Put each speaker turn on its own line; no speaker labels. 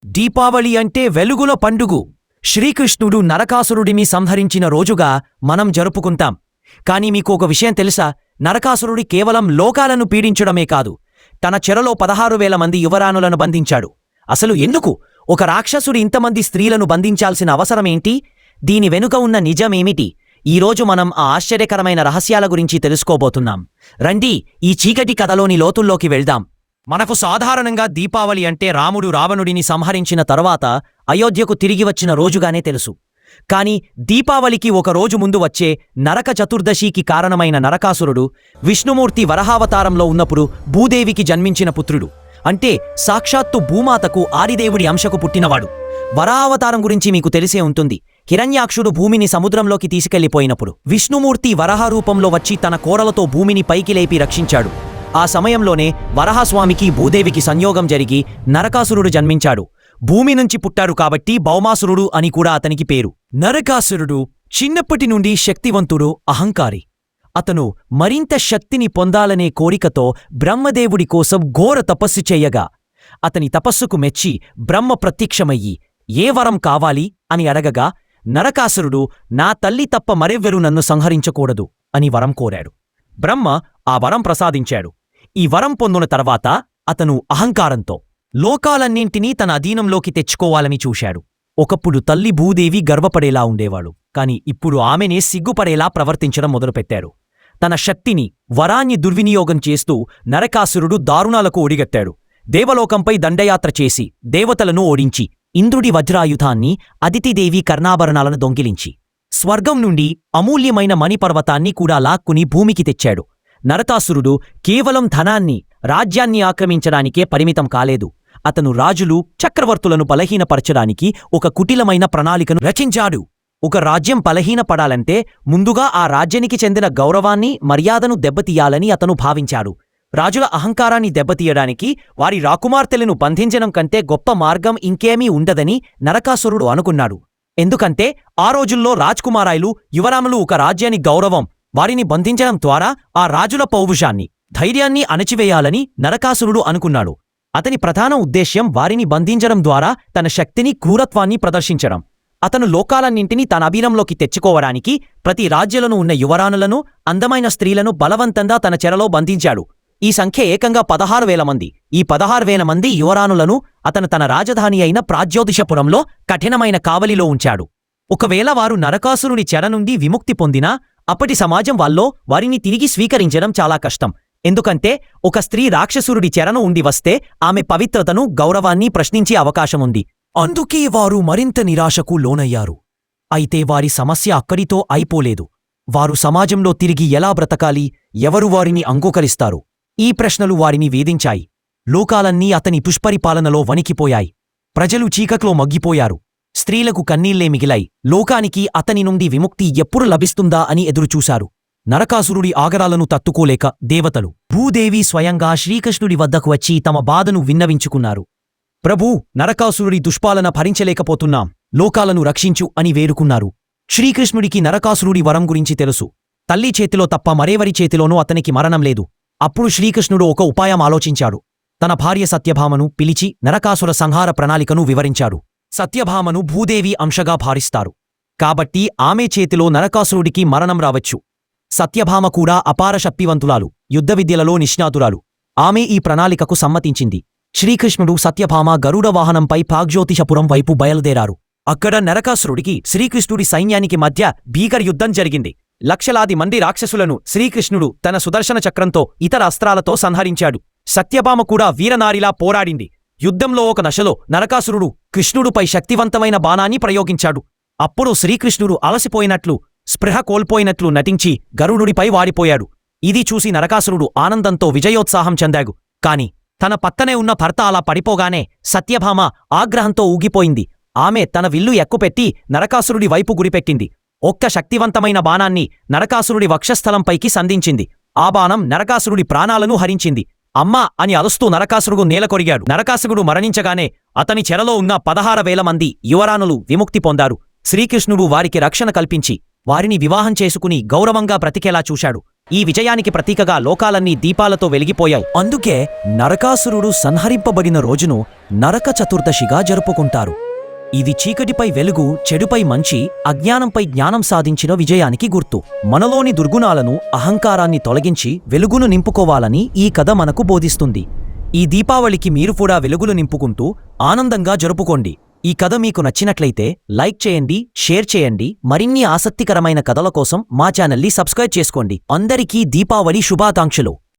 దీపావళి అంటే వెలుగుల పండుగ. శ్రీకృష్ణుడు నరకాసురుడిని సంహరించిన రోజుగా మనం జరుపుకుంటాం. కాని మీకు ఒక విషయం తెలుసా? నరకాసురుడి కేవలం లోకాలను పీడించడమే కాదు, తన చెరలో 16,000 మంది యువరాణులను బంధించాడు. అసలు ఎందుకు ఒక రాక్షసుడు ఇంతమంది స్త్రీలను బంధించాల్సిన అవసరమేంటి? దీని వెనుక ఉన్న నిజమేమిటి? ఈరోజు మనం ఆ ఆశ్చర్యకరమైన రహస్యాల గురించి తెలుసుకోబోతున్నాం. రండి, ఈ చీకటి కథలోని లోతుల్లోకి వెళ్దాం. మనకు సాధారణంగా దీపావళి అంటే రాముడు రావణుడిని సంహరించిన తరువాత అయోధ్యకు తిరిగి వచ్చిన రోజుగానే తెలుసు. కాని దీపావళికి ఒక రోజు ముందు వచ్చే నరక చతుర్దశికి కారణమైన నరకాసురుడు విష్ణుమూర్తి వరహావతారంలో ఉన్నప్పుడు భూదేవికి జన్మించిన పుత్రుడు. అంటే సాక్షాత్తు భూమాతకు ఆదిదేవుడి అంశకు పుట్టినవాడు. వరాహావతారం గురించి మీకు తెలిసే ఉంటుంది. హిరణ్యాక్షుడు భూమిని సముద్రంలోకి తీసుకెళ్లిపోయినప్పుడు విష్ణుమూర్తి వరహ రూపంలో వచ్చి తన కోరలతో భూమిని పైకి లేపి రక్షించాడు. ఆ సమయంలోనే వరహస్వామికి భూదేవికి సంయోగం జరిగి నరకాసురుడు జన్మించాడు. భూమి నుంచి పుట్టాడు కాబట్టి భౌమాసురుడు అని కూడా అతనికి పేరు. నరకాసురుడు చిన్నప్పటి నుండి శక్తివంతుడు, అహంకారి. అతను మరింత శక్తిని పొందాలనే కోరికతో బ్రహ్మదేవుడి కోసం ఘోర తపస్సు చెయ్యగా, అతని తపస్సుకు మెచ్చి బ్రహ్మ ప్రత్యక్షమయ్యి ఏ వరం కావాలి అని అడగగా, నరకాసురుడు నా తల్లి తప్ప మరెవ్వరూ నన్ను సంహరించకూడదు అని వరం కోరాడు. బ్రహ్మ ఆ వరం ప్రసాదించాడు. ఈ వరం పొందిన తర్వాత అతను అహంకారంతో లోకాలన్నింటినీ తన అధీనంలోకి తెచ్చుకోవాలని చూశాడు. ఒకప్పుడు తల్లి భూదేవి గర్వపడేలా ఉండేవాడు. కాని ఇప్పుడు ఆమెనే సిగ్గుపడేలా ప్రవర్తించడం మొదలుపెట్టాడు. తన శక్తిని, వరాన్ని దుర్వినియోగం చేస్తూ నరకాసురుడు దారుణాలకు ఒడిగట్టాడు. దేవలోకంపై దండయాత్ర చేసి దేవతలను ఓడించి ఇంద్రుడి వజ్రాయుధాన్ని, అదితిదేవి కర్ణాభరణాలను దొంగిలించి స్వర్గం నుండి అమూల్యమైన మణిపర్వతాన్ని కూడా లాక్కుని భూమికి తెచ్చాడు. నరకాసురుడు కేవలం ధనాన్ని, రాజ్యాన్ని ఆక్రమించడానికే పరిమితం కాలేదు. అతను రాజులు, చక్రవర్తులను బలహీనపరచడానికి ఒక కుటిలమైన ప్రణాళికను రచించాడు. ఒక రాజ్యం బలహీనపడాలంటే ముందుగా ఆ రాజ్యానికి చెందిన గౌరవాన్ని, మర్యాదను దెబ్బతీయాలని అతను భావించాడు. రాజుల అహంకారాన్ని దెబ్బతీయడానికి వారి రాకుమార్తెలను బంధించడం కంటే గొప్ప మార్గం ఇంకేమీ ఉండదని నరకాసురుడు అనుకున్నాడు. ఎందుకంటే ఆ రోజుల్లో రాజ్కుమారాయలు, యువరాములు ఒక రాజ్యానికి గౌరవం. వారిని బంధించడం ద్వారా ఆ రాజుల పౌరుషాన్ని, ధైర్యాన్ని అణచివేయాలని నరకాసురుడు అనుకున్నాడు. అతని ప్రధాన ఉద్దేశ్యం వారిని బంధించడం ద్వారా తన శక్తిని, క్రూరత్వాన్ని ప్రదర్శించడం. అతను లోకాలన్నింటినీ తన అధీనంలోకి తెచ్చుకోవడానికి ప్రతి రాజ్యంలోనూ ఉన్న యువరాణులను, అందమైన స్త్రీలను బలవంతంగా తన చెరలో బంధించాడు. ఈ సంఖ్య ఏకంగా 16,000 మంది. ఈ 16,000 మంది యువరాణులను అతను తన రాజధాని అయిన ప్రాగ్జ్యోతిషపురంలో కఠినమైన కావలిలో ఉంచాడు. ఒకవేళ వారు నరకాసురుడి చెర నుండి విముక్తి పొందినా అప్పటి సమాజం వాల్లో వారిని తిరిగి స్వీకరించడం చాలా కష్టం. ఎందుకంటే ఒక స్త్రీ రాక్షసురుడి చెరను ఉండి వస్తే ఆమె పవిత్రతను, గౌరవాన్ని ప్రశ్నించే అవకాశముంది. అందుకే వారు మరింత నిరాశకు లోనయ్యారు. అయితే వారి సమస్య అక్కడితో అయిపోలేదు. వారు సమాజంలో తిరిగి ఎలా బ్రతకాలి? ఎవరు వారిని అంగీకరిస్తారు? ఈ ప్రశ్నలు వారిని వేధించాయి. లోకాలన్నీ అతని దుష్పరిపాలనలో వణికిపోయాయి. ప్రజలు చీకట్లో మగ్గిపోయారు. స్త్రీలకు కన్నీళ్లే మిగిలాయి. లోకానికి అతని నుండి విముక్తి ఎప్పుడు లభిస్తుందా అని ఎదురుచూశారు. నరకాసురుడి ఆగరాలను తట్టుకోలేక దేవతలు, భూదేవి స్వయంగా శ్రీకృష్ణుడి వద్దకు వచ్చి తమ బాధను విన్నవించుకున్నారు. ప్రభూ, నరకాసురుడి దుష్పాలన భరించలేకపోతున్నాం, లోకాలను రక్షించు అని వేడుకున్నారు. శ్రీకృష్ణుడికి నరకాసురుడి వరం గురించి తెలుసు. తల్లి చేతిలో తప్ప మరెవరి చేతిలోనూ అతనికి మరణం లేదు. అప్పుడు శ్రీకృష్ణుడు ఒక ఉపాయం ఆలోచించాడు. తన భార్య సత్యభామను పిలిచి నరకాసుర సంహార ప్రణాళికను వివరించాడు. సత్యభామను భూదేవి అంశగా భావిస్తారు. కాబట్టి ఆమె చేతిలో నరకాసురుడికి మరణం రావచ్చు. సత్యభామ కూడా అపార శక్తివంతురాలు, యుద్ధ విద్యలలో నిష్ణాతురాలు. ఆమె ఈ ప్రణాళికకు సమ్మతించింది. శ్రీకృష్ణుడు, సత్యభామ గరుడ వాహనంపై ప్రాగ్జ్యోతిషపురం వైపు బయలుదేరారు. అక్కడ నరకాసురుడికి శ్రీకృష్ణుడి సైన్యానికి మధ్య భీకర యుద్ధం జరిగింది. లక్షలాది మంది రాక్షసులను శ్రీకృష్ణుడు తన సుదర్శన చక్రంతో, ఇతర అస్త్రాలతో సంహరించాడు. సత్యభామ కూడా వీరనారిలా పోరాడింది. యుద్ధంలో ఒక దశలో నరకాసురుడు కృష్ణుడుపై శక్తివంతమైన బాణాన్ని ప్రయోగించాడు. అప్పుడు శ్రీకృష్ణుడు అలసిపోయినట్లు, స్పృహ కోల్పోయినట్లు నటించి గరుడుడిపై వాడిపోయాడు. ఇది చూసి నరకాసురుడు ఆనందంతో విజయోత్సాహం చెందాడు. కాని తన పక్కనే ఉన్న భర్త అలా పడిపోగానే సత్యభామ ఆగ్రహంతో ఊగిపోయింది. ఆమె తన విల్లు ఎక్కుపెట్టి నరకాసురుడి వైపు గురిపెట్టింది. ఒక్క శక్తివంతమైన బాణాన్ని నరకాసురుడి వక్షస్థలంపైకి సంధించింది. ఆ బాణం నరకాసురుడి ప్రాణాలను హరించింది. అమ్మా అని అరుస్తూ నరకాసురుడు నేలకొరిగాడు. నరకాసురుడు మరణించగానే అతని చెరలో ఉన్న 16,000 మంది యువరాణులు విముక్తి పొందారు. శ్రీకృష్ణుడు వారికి రక్షణ కల్పించి వారిని వివాహం చేసుకుని గౌరవంగా బ్రతికేలా చూశాడు. ఈ విజయానికి ప్రతీకగా లోకాలన్నీ దీపాలతో వెలిగిపోయాయి. అందుకే నరకాసురుడు సంహరింపబడిన రోజును నరక చతుర్దశిగా జరుపుకుంటారు. ఇది చీకటిపై వెలుగు, చెడుపై మంచి, అజ్ఞానంపై జ్ఞానం సాధించిన విజయానికి గుర్తు. మనలోని దుర్గుణాలను, అహంకారాన్ని తొలగించి వెలుగును నింపుకోవాలని ఈ కథ మనకు బోధిస్తుంది. ఈ దీపావళికి మీరు కూడా వెలుగులు నింపుకుంటూ ఆనందంగా జరుపుకోండి. ఈ కథ మీకు నచ్చినట్లయితే లైక్ చేయండి, షేర్ చేయండి. మరిన్ని ఆసక్తికరమైన కథల కోసం మా ఛానల్ని సబ్స్క్రైబ్ చేసుకోండి. అందరికీ దీపావళి శుభాకాంక్షలు.